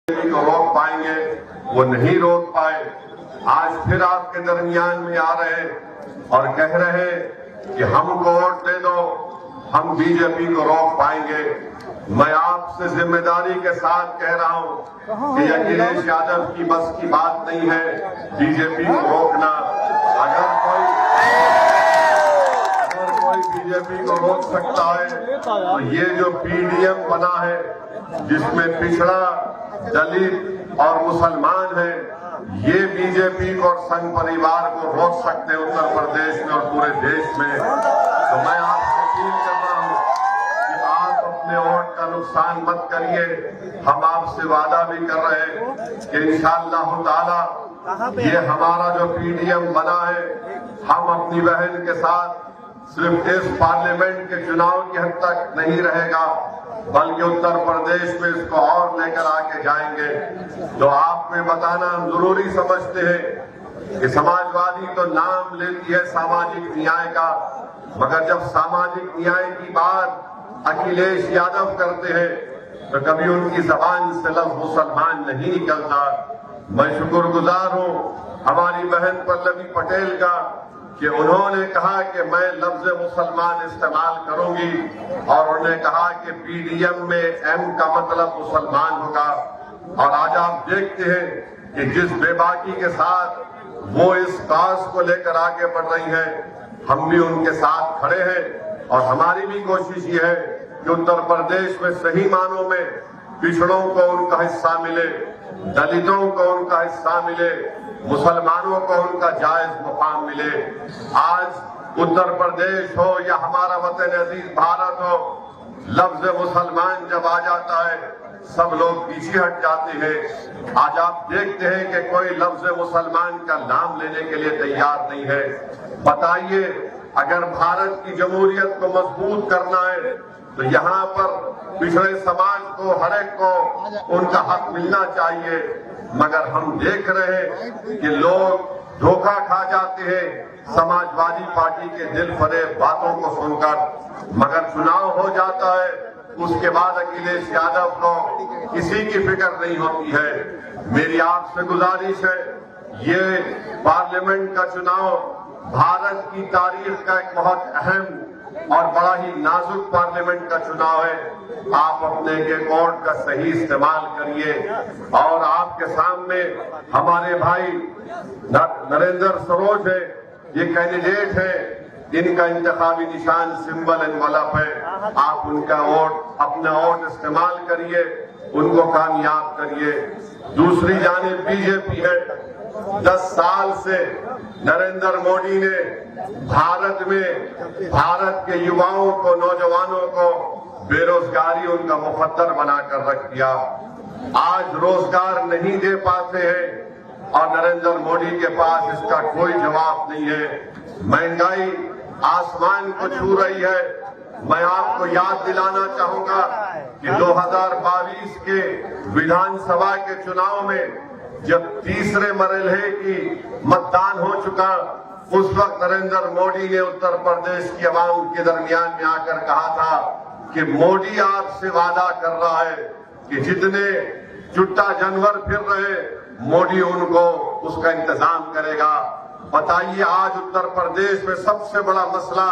को रोक पाएंगे, वो नहीं रोक पाए। आज फिर आपके दरमियान में आ रहे और कह रहे कि हमको वोट दे दो, हम बीजेपी को रोक पाएंगे। मैं आपसे जिम्मेदारी के साथ कह रहा हूं कि अखिलेश यादव की बस की बात नहीं है बीजेपी को रोकना। अगर कोई बीजेपी को रोक सकता है तो ये जो पीडीएम बना है, जिसमें पिछड़ा, दलित और मुसलमान है, ये बीजेपी को और संघ परिवार को रोक सकते हैं उत्तर प्रदेश में और पूरे देश में। तो मैं आपसे अपील कर रहा हूं कि आप अपने वोट का नुकसान मत करिए। हम आपसे वादा भी कर रहे हैं कि इंशाअल्लाह ताला ये हमारा जो पीडीएम बना है, हम अपनी बहन के साथ सिर्फ इस पार्लियामेंट के चुनाव की हद तक नहीं रहेगा, बल्कि उत्तर प्रदेश में इसको और लेकर आके जाएंगे। तो आप में बताना हम जरूरी समझते हैं कि समाजवादी तो नाम लेती है सामाजिक न्याय का, मगर जब सामाजिक न्याय की बात अखिलेश यादव करते हैं तो कभी उनकी जबान से लफ्ज मुसलमान नहीं निकलता। मैं शुक्रगुजार हूं हमारी बहन पल्लवी पटेल का कि उन्होंने कहा कि मैं लफ्ज मुसलमान इस्तेमाल करूंगी, और उन्होंने कहा कि पीडीएम में एम का मतलब मुसलमान होगा। और आज आप देखते हैं कि जिस बेबाकी के साथ वो इस काज को लेकर आगे बढ़ रही है, हम भी उनके साथ खड़े हैं। और हमारी भी कोशिश ये है कि उत्तर प्रदेश में सही मानों में पिछड़ों को उनका हिस्सा मिले, दलितों को उनका हिस्सा मिले, मुसलमानों को उनका जायज मुकाम मिले। आज उत्तर प्रदेश हो या हमारा वतन अजीज भारत हो, लफ्ज मुसलमान जब आ जाता है सब लोग पीछे हट जाते हैं। आज आप देखते हैं कि कोई लफ्ज मुसलमान का नाम लेने के लिए तैयार नहीं है। बताइए, अगर भारत की जमहूरियत को मजबूत करना है तो यहाँ पर पिछड़े समाज को, हर एक को उनका हक मिलना चाहिए। मगर हम देख रहे हैं कि लोग धोखा खा जाते हैं समाजवादी पार्टी के दिल फरेब बातों को सुनकर। मगर चुनाव हो जाता है, उसके बाद अखिलेश यादव को किसी की फिक्र नहीं होती है। मेरी आपसे गुजारिश है, ये पार्लियामेंट का चुनाव भारत की तारीख का एक बहुत अहम और बड़ा ही नाजुक पार्लियामेंट का चुनाव है। आप अपने एक वोट का सही इस्तेमाल करिए। और आपके सामने हमारे भाई नरेंद्र सरोज है, ये कैंडिडेट है, इनका इंतखाबी निशान सिंबल एनवलप है। आप उनका वोट, अपना वोट इस्तेमाल करिए, उनको कामयाब करिए। दूसरी जानिब बीजेपी है। 10 साल से नरेंद्र मोदी ने भारत में भारत के युवाओं को, नौजवानों को बेरोजगारी उनका मुकद्दर बनाकर रख दिया। आज रोजगार नहीं दे पाते हैं और नरेंद्र मोदी के पास इसका कोई जवाब नहीं है। महंगाई आसमान को छू रही है। मैं आपको याद दिलाना चाहूंगा कि 2022 के विधानसभा के चुनाव में जब तीसरे मरहले की मतदान हो चुका, उस वक्त नरेंद्र मोदी ने उत्तर प्रदेश की आवाम के दरमियान में आकर कहा था कि मोदी आपसे वादा कर रहा है कि जितने चुट्टा जानवर फिर रहे, मोदी उनको उसका इंतजाम करेगा। बताइए, आज उत्तर प्रदेश में सबसे बड़ा मसला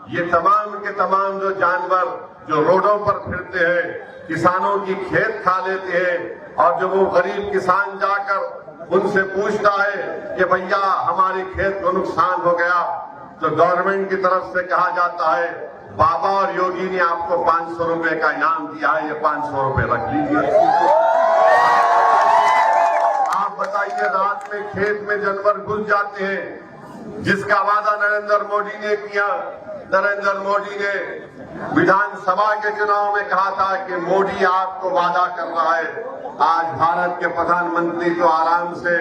ये तमाम के तमाम जो जानवर जो रोडों पर फिरते हैं, किसानों की खेत खा लेते हैं, और जब वो गरीब किसान जाकर उनसे पूछता है कि भैया हमारे खेत को नुकसान हो गया, तो गवर्नमेंट की तरफ से कहा जाता है बाबा और योगी ने आपको 500 रुपए का इनाम दिया है, ये 500 रुपए रख लीजिए। आप बताइए, रात में खेत में जानवर घुस जाते हैं, जिसका वादा नरेंद्र मोदी ने किया। नरेंद्र मोदी ने विधानसभा के चुनाव में कहा था कि मोदी आपको वादा कर रहा है। आज भारत के प्रधानमंत्री तो आराम से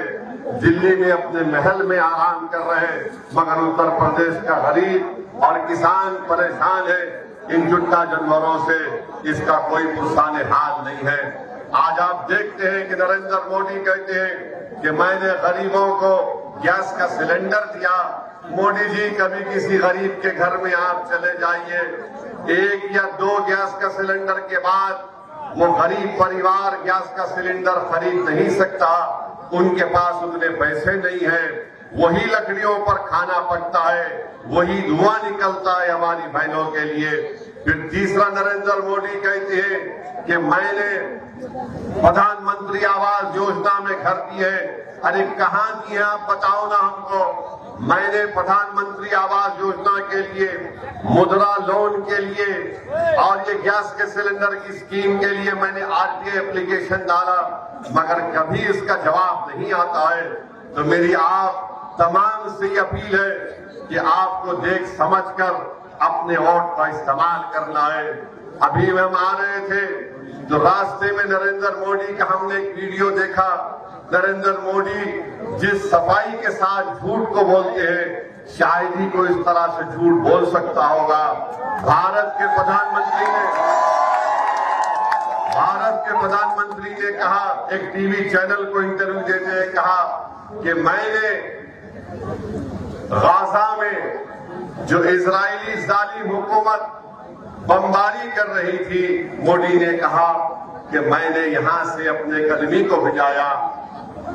दिल्ली में अपने महल में आराम कर रहे हैं, मगर उत्तर प्रदेश का गरीब और किसान परेशान है इन चुट्टा जानवरों से। इसका कोई पुरसाने हाल नहीं है। आज आप देखते हैं कि नरेंद्र मोदी कहते हैं कि मैंने गरीबों को गैस का सिलेंडर दिया। मोदी जी, कभी किसी गरीब के घर में आप चले जाइए, 1 या 2 गैस का सिलेंडर के बाद वो गरीब परिवार गैस का सिलेंडर खरीद नहीं सकता, उनके पास उतने पैसे नहीं है, वही लकड़ियों पर खाना पकता है, वही धुआं निकलता है हमारी बहनों के लिए। फिर तीसरा नरेंद्र मोदी कहते हैं कि मैंने प्रधानमंत्री आवास योजना में घर दिए। अरे कहाँ दिए आप बताओ ना हमको। मैंने प्रधानमंत्री आवास योजना के लिए, मुद्रा लोन के लिए और ये गैस के सिलेंडर की स्कीम के लिए मैंने आरटीआई एप्लीकेशन डाला, मगर कभी इसका जवाब नहीं आता है। तो मेरी आप तमाम से अपील है कि आपको देख समझकर अपने वोट का इस्तेमाल करना है। अभी हम आ रहे थे तो रास्ते में नरेंद्र मोदी का हमने एक वीडियो देखा। नरेंद्र मोदी जिस सफाई के साथ झूठ को बोलते हैं, शायद ही कोई इस तरह से झूठ बोल सकता होगा। भारत के प्रधानमंत्री ने कहा, एक टीवी चैनल को इंटरव्यू देते हुए कहा कि मैंने गाजा में जो इजरायली जालिम हुकूमत बमबारी कर रही थी, मोदी ने कहा कि मैंने यहां से अपने कदमी को भिजाया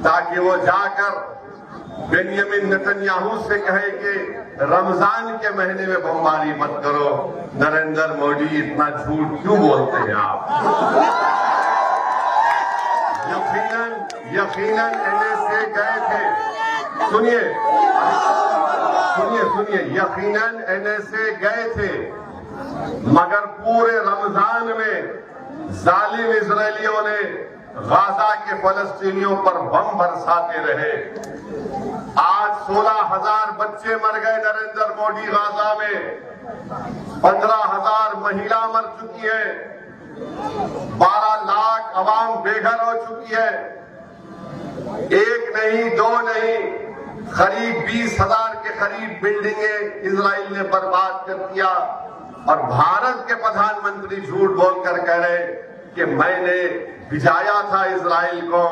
ताकि वो जाकर बेंजामिन नेतन्याहू से कहे कि रमजान के महीने में बमबारी मत करो। नरेंद्र मोदी इतना झूठ क्यों बोलते हैं आप? यकीनन एनएसए गए थे। सुनिए, यकीनन एनएसए गए थे, मगर पूरे रमजान में जालिम इजरायलियों ने गाजा के फलस्तीनियों पर बम बरसाते रहे। आज 16,000 बच्चे मर गए नरेंद्र मोदी गाजा में, 15,000 महिला मर चुकी है, 12 लाख अवाम बेघर हो चुकी है। एक नहीं, दो नहीं, करीब 20,000 के करीब बिल्डिंगें इजराइल ने बर्बाद कर दिया। और भारत के प्रधानमंत्री झूठ बोलकर कह रहे कि मैंने भिजाया था इजराइल को।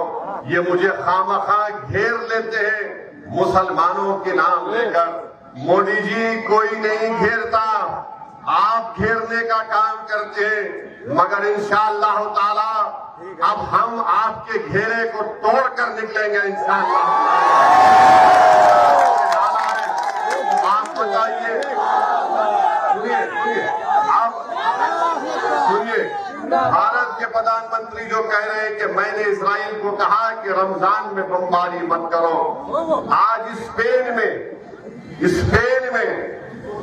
ये मुझे खामखा घेर लेते हैं मुसलमानों के नाम लेकर। मोदी जी, कोई नहीं घेरता, आप घेरने का काम करते हैं, मगर इंशाअल्लाह ताला अब हम आपके घेरे को तोड़कर निकलेंगे इंशाअल्लाह। आप बताइए, सुनिए, भारत के प्रधानमंत्री जो कह रहे हैं कि मैंने इजराइल को कहा कि रमजान में बमबारी मत करो। आज स्पेन में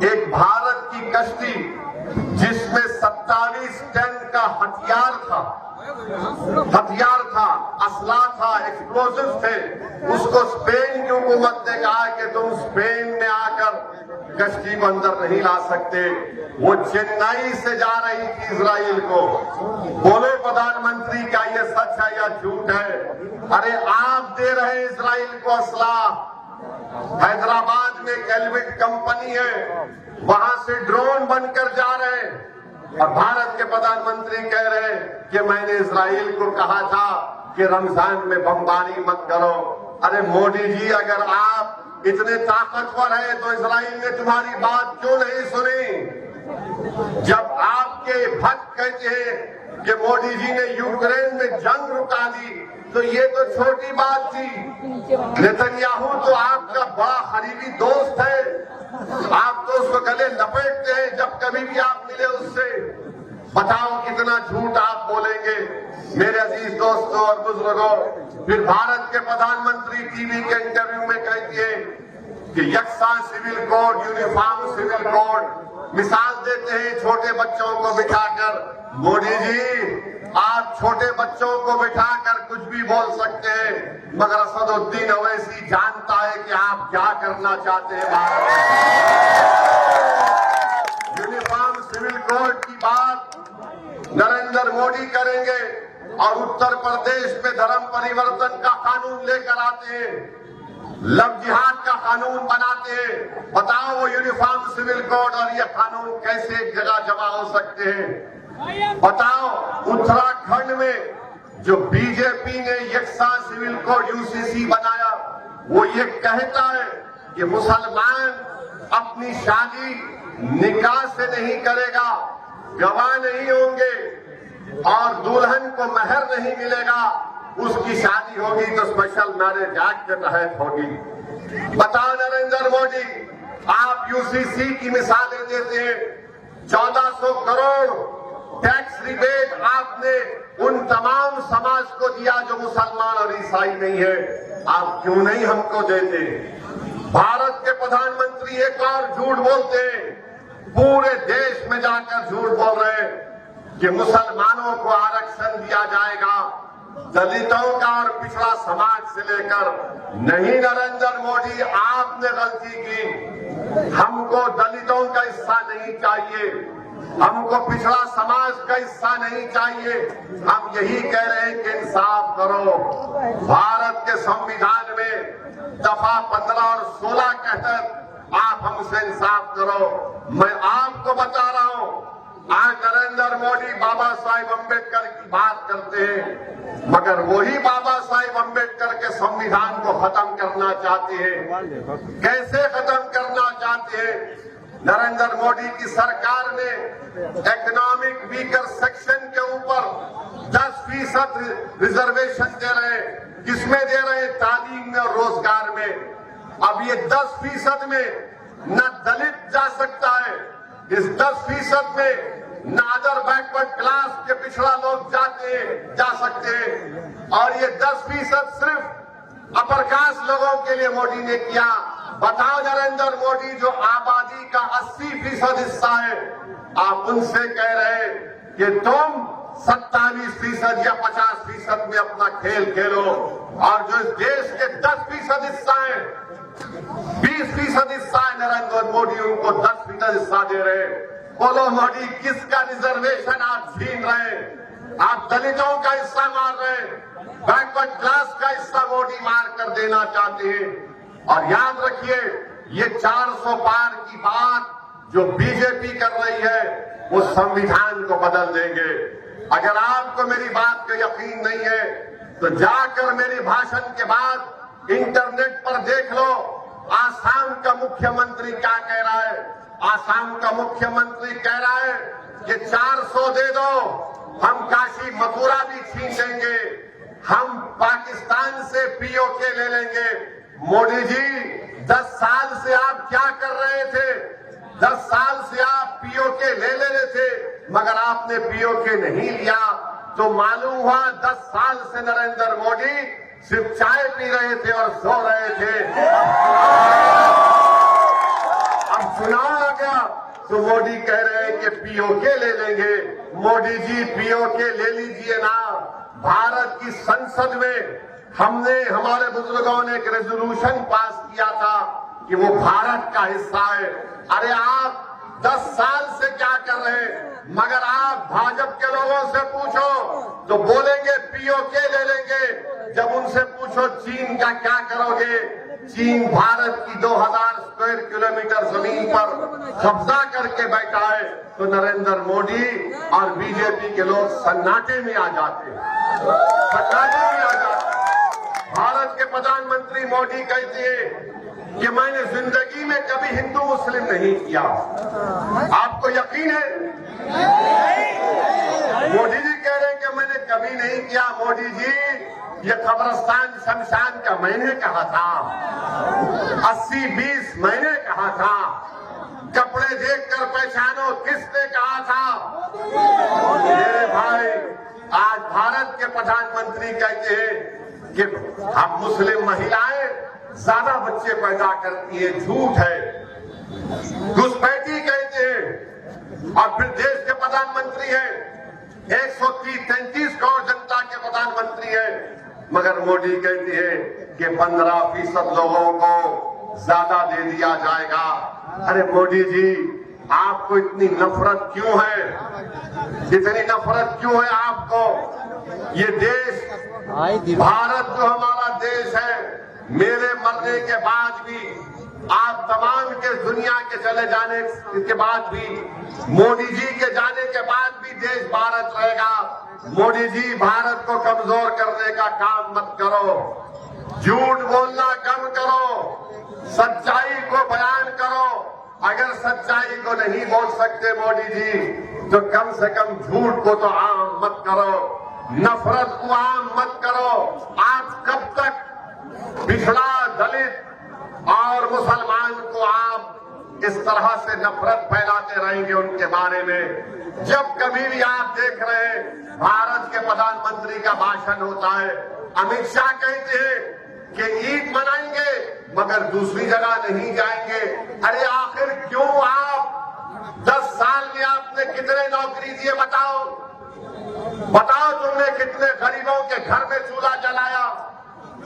एक भारत की कश्ती जिसमें 27 टन का हथियार था, असला था, एक्सप्लोजिव थे, उसको स्पेन की हुकूमत ने कहा कि तुम स्पेन में आकर कश्ती को अंदर नहीं ला सकते। वो चेन्नई से जा रही थी इजराइल को। बोलो प्रधानमंत्री, क्या ये सच है या झूठ है? अरे आप दे रहे हैं इजराइल को असला। हैदराबाद में कैलविट कंपनी है, वहां से ड्रोन बनकर जा रहे हैं और भारत के प्रधानमंत्री कह रहे हैं कि मैंने इजराइल को कहा था कि रमजान में बमबारी मत करो। अरे मोदी जी, अगर आप इतने ताकतवर है तो इजराइल ने तुम्हारी बात क्यों नहीं सुनी? जब आपके भक्त कहते हैं कि मोदी जी ने यूक्रेन में जंग रुका दी, तो ये तो छोटी बात थी। नेतन्याहू तो आपका बड़ा करीबी दोस्त है, आप तो उसको गले लपेटते हैं जब कभी भी आप मिले उससे। बताओ कितना झूठ आप बोलेंगे मेरे अजीज दोस्तों और बुजुर्गों। फिर भारत के प्रधानमंत्री टीवी के इंटरव्यू में कहती है कि यकसा civil code, uniform civil code, मिसाल देते हैं छोटे बच्चों को बिठाकर। मोदी जी, आप छोटे बच्चों को बिठाकर कुछ भी बोल सकते हैं, मगर असदुद्दीन ओवैसी जानता है कि आप क्या करना चाहते हैं। यूनिफॉर्म सिविल कोड की बात नरेंद्र मोदी करेंगे और उत्तर प्रदेश में धर्म परिवर्तन का कानून लेकर आते हैं, लव जिहाद का कानून बनाते हैं। बताओ वो यूनिफॉर्म सिविल कोड और ये कानून कैसे एक जगह जमा हो सकते हैं? बताओ, उत्तराखंड में जो बीजेपी ने यकसा सिविल कोड यूसीसी बनाया, वो ये कहता है कि मुसलमान अपनी शादी निकाह से नहीं करेगा, गवाह नहीं होंगे, और दुल्हन को महर नहीं मिलेगा, उसकी शादी होगी तो स्पेशल मैरिज एक्ट के तहत होगी। बताओ नरेंद्र मोदी, आप यूसीसी की मिसालें देते हैं, 1400 करोड़ टैक्स रिबेट आपने उन तमाम समाज को दिया जो मुसलमान और ईसाई नहीं है, आप क्यों नहीं हमको देते? भारत के प्रधानमंत्री एक और झूठ बोलते हैं, पूरे देश में जाकर झूठ बोल रहे हैं कि मुसलमानों को आरक्षण दिया जाएगा, दलितों का और पिछड़ा समाज से लेकर। नहीं नरेंद्र मोदी, आपने गलती की। हमको दलितों का हिस्सा नहीं चाहिए, हमको पिछड़ा समाज का हिस्सा नहीं चाहिए। हम यही कह रहे हैं कि इंसाफ करो। भारत के संविधान में दफा 15 और 16 के तहत आप हमसे इंसाफ करो। मैं आपको बता रहा हूं, आज नरेंद्र मोदी बाबा साहिब अम्बेडकर की बात करते हैं, मगर वही बाबा साहिब अम्बेडकर के संविधान को खत्म करना चाहते हैं। कैसे खत्म करना चाहते हैं? नरेंद्र मोदी की सरकार ने इकोनॉमिक वीकर सेक्शन के ऊपर 10% रिजर्वेशन दे रहे हैं। किसमें दे रहे हैं? तालीम में और रोजगार में। अब ये 10% में न दलित जा सकता है, इस 10% में न अदर बैकवर्ड क्लास के पिछड़ा लोग जा सकते हैं, और ये 10% सिर्फ अपर कास्ट लोगों के लिए मोदी ने किया। बताओ नरेंद्र मोदी, जो आबादी का 80% हिस्सा है, आप उनसे कह रहे हैं कि तुम 27% या 50% में अपना खेल खेलो, और जो इस देश के 10% हिस्सा है, 20% हिस्सा है, नरेंद्र मोदी उनको 10% हिस्सा दे रहे हैं। बोलो मोदी, किसका रिजर्वेशन आप छीन रहे हैं? आप दलितों का हिस्सा मार रहे हैं, बैकवर्ड क्लास का हिस्सा मोदी मार कर देना चाहते हैं। और याद रखिए, ये 400 पार की बात जो बीजेपी कर रही है, वो संविधान को बदल देंगे। अगर आपको मेरी बात का यकीन नहीं है तो जाकर मेरे भाषण के बाद इंटरनेट पर देख लो, आसाम का मुख्यमंत्री क्या कह रहा है। आसाम का मुख्यमंत्री कह रहा है कि 400 दे दो, हम काशी मथुरा भी छीन लेंगे, हम पाकिस्तान से पीओके ले लेंगे। मोदी जी, 10 साल से आप क्या कर रहे थे? 10 साल से आप पीओके ले रहे थे, मगर आपने पीओके नहीं लिया, तो मालूम हुआ 10 साल से नरेंद्र मोदी सिर्फ चाय पी रहे थे और सो रहे थे। अब चुनाव आ गया तो मोदी कह रहे हैं कि पीओके ले लेंगे। मोदी जी, पीओके ले लीजिए ना। भारत की संसद में हमने, हमारे बुजुर्गों ने एक रेजोल्यूशन पास किया था कि वो भारत का हिस्सा है। अरे आप 10 साल से क्या कर रहे हैं? मगर आप भाजपा के लोगों से पूछो तो बोलेंगे पीओके ले लेंगे। जब उनसे पूछो चीन का क्या करोगे, चीन भारत की 2000 स्क्वायर किलोमीटर जमीन पर कब्जा करके बैठा है, तो नरेंद्र मोदी और बीजेपी के लोग सन्नाटे में आ जाते हैं, सन्नाटे में आ जाते हैं। भारत के प्रधानमंत्री मोदी कहते हैं कि मैंने जिंदगी में कभी हिंदू मुस्लिम नहीं किया। आपको यकीन है? मोदी जी कह रहे हैं कि मैंने कभी नहीं किया। मोदी जी, ये कब्रिस्तान शमशान का मैंने कहा था, 80-20 मैंने कहा था, कपड़े देखकर पहचानो किसने कहा था? मेरे भाई, आज भारत के प्रधानमंत्री कहते हैं कि अब मुस्लिम महिलाएं ज्यादा बच्चे पैदा करती है। झूठ है, घुसपैठी कहते हैं। और फिर देश के प्रधानमंत्री हैं, 133 करोड़ जनता के प्रधानमंत्री हैं, मगर मोदी कहती है कि 15% लोगों को ज्यादा दे दिया जाएगा। अरे मोदी जी, आपको इतनी नफरत क्यों है? इतनी नफरत क्यों है आपको? ये देश, भारत जो हमारा देश है, मेरे मरने के बाद भी, आप तमाम के दुनिया के चले जाने के बाद भी, मोदी जी के जाने के बाद भी देश भारत रहेगा। मोदी जी, भारत को कमजोर करने का काम मत करो, झूठ बोलना कम करो, सच्चाई को बयान करो। अगर सच्चाई को नहीं बोल सकते मोदी जी, तो कम से कम झूठ को तो आम मत करो, नफरत को आम मत करो। आज कब तक पिछड़ा, दलित और मुसलमान को आम इस तरह से नफरत फैलाते रहेंगे उनके बारे में? जब कभी भी आप देख रहे हैं भारत के प्रधानमंत्री का भाषण होता है, अमित शाह कहते हैं कि ईद मनाएंगे मगर दूसरी जगह नहीं जाएंगे। अरे आखिर क्यों? आप 10 साल में आपने कितने नौकरी दिए बताओ? बताओ तुमने कितने गरीबों के घर में चूल्हा जलाया?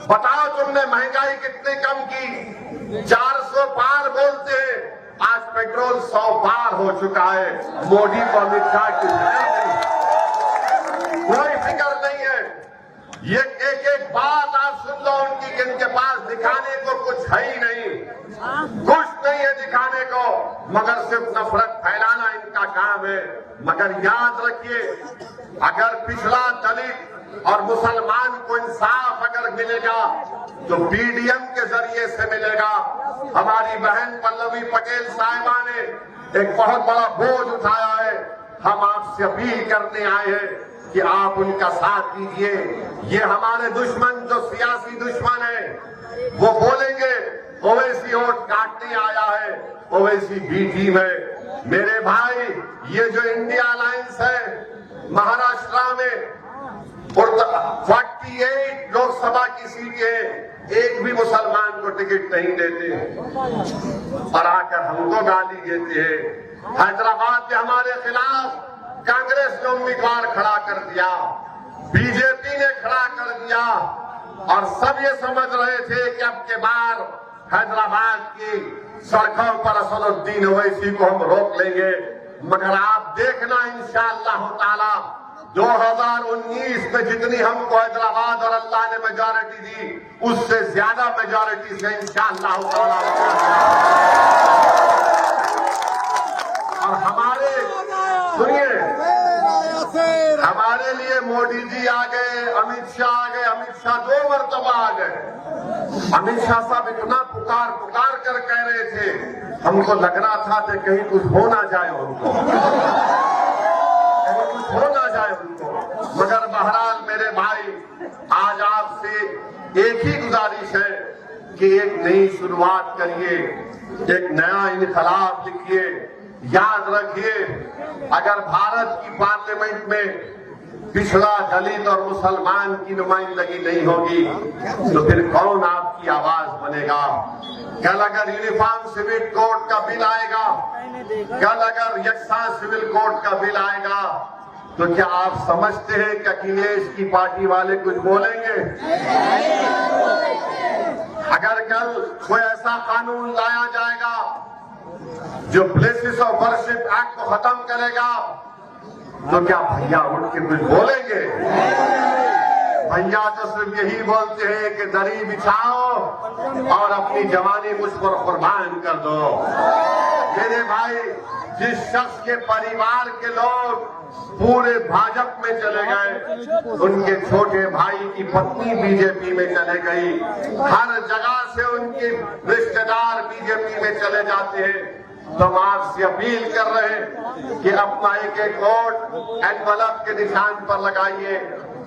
बताओ तुमने महंगाई कितनी कम की? 400 पार बोलते हैं, आज पेट्रोल 100 पार हो चुका है। मोदी को अमित शाह की कोई फिक्र नहीं है। ये एक एक बात आप सुन लो उनकी, कि इनके पास दिखाने को कुछ है ही नहीं, कुछ नहीं है दिखाने को, मगर सिर्फ नफरत फैलाना इनका काम है। मगर याद रखिए, अगर पिछड़ा, दलित और मुसलमान को इंसाफ अगर मिलेगा तो पीडीएम के जरिए से मिलेगा। हमारी बहन पल्लवी पटेल साहिबा ने एक बहुत बड़ा बोझ उठाया है। हम आपसे अपील करने आए हैं कि आप उनका साथ दीजिए। ये हमारे दुश्मन, जो सियासी दुश्मन है, वो बोलेंगे ओवैसी वोट काटने आया है, ओवैसी बी टीम है। मेरे भाई, ये जो इंडिया अलायंस है, महाराष्ट्र में 48 लोकसभा की सीटें, एक भी मुसलमान को टिकट नहीं देते और आकर हमको गाली देते हैं। हैदराबाद में हमारे खिलाफ कांग्रेस ने उम्मीदवार खड़ा कर दिया, बीजेपी ने खड़ा कर दिया और सब ये समझ रहे थे कि अब के बार हैदराबाद की सड़कों पर असदुद्दीन ओवैसी को हम रोक लेंगे। मगर आप देखना इंशाअल्लाह ताला 2019 में जितनी हमको हैदराबाद और अल्लाह ने मेजॉरिटी दी, उससे ज्यादा मेजॉरिटी से इंशाअल्लाह ताला। और हमारे, सुनिए, हमारे लिए मोदी जी आ गए, अमित शाह आ गए। अमित शाह 2 मरतबा आ गए। अमित शाह साहब इतना पुकार पुकार कर कह रहे थे, हमको लग रहा था कि कहीं कुछ हो ना जाए उनको, कहीं कुछ हो ना जाए उनको। मगर बहरहाल मेरे भाई, आज आपसे एक ही गुजारिश है कि एक नई शुरुआत करिए, एक नया इनकलाब लिखिए। याद रखिए, अगर भारत की पार्लियामेंट में पिछड़ा, दलित और मुसलमान की नुमाइंदगी नहीं होगी तो फिर कौन आपकी आवाज बनेगा? कल अगर यूनिफॉर्म सिविल कोड का बिल आएगा, कल अगर यकसा सिविल कोड का बिल आएगा, तो क्या आप समझते हैं कि अखिलेश की पार्टी वाले कुछ बोलेंगे? अगर कल कोई ऐसा कानून लाया जाएगा जो प्लेसेस ऑफ वर्शिप एक्ट को खत्म करेगा, तो क्या भैया उठ के कुछ बोलेंगे? भैया तो सिर्फ यही बोलते हैं कि दरी बिछाओ और अपनी जवानी मुझ पर कुर्बान कर दो। मेरे भाई, जिस शख्स के परिवार के लोग पूरे भाजपा में चले गए, उनके छोटे भाई की पत्नी बीजेपी में चले गई, हर जगह से उनके रिश्तेदार बीजेपी में चले जाते हैं। तो हम आपसे अपील कर रहे हैं कि अपना एक एक वोट एनवलप के निशान पर लगाइए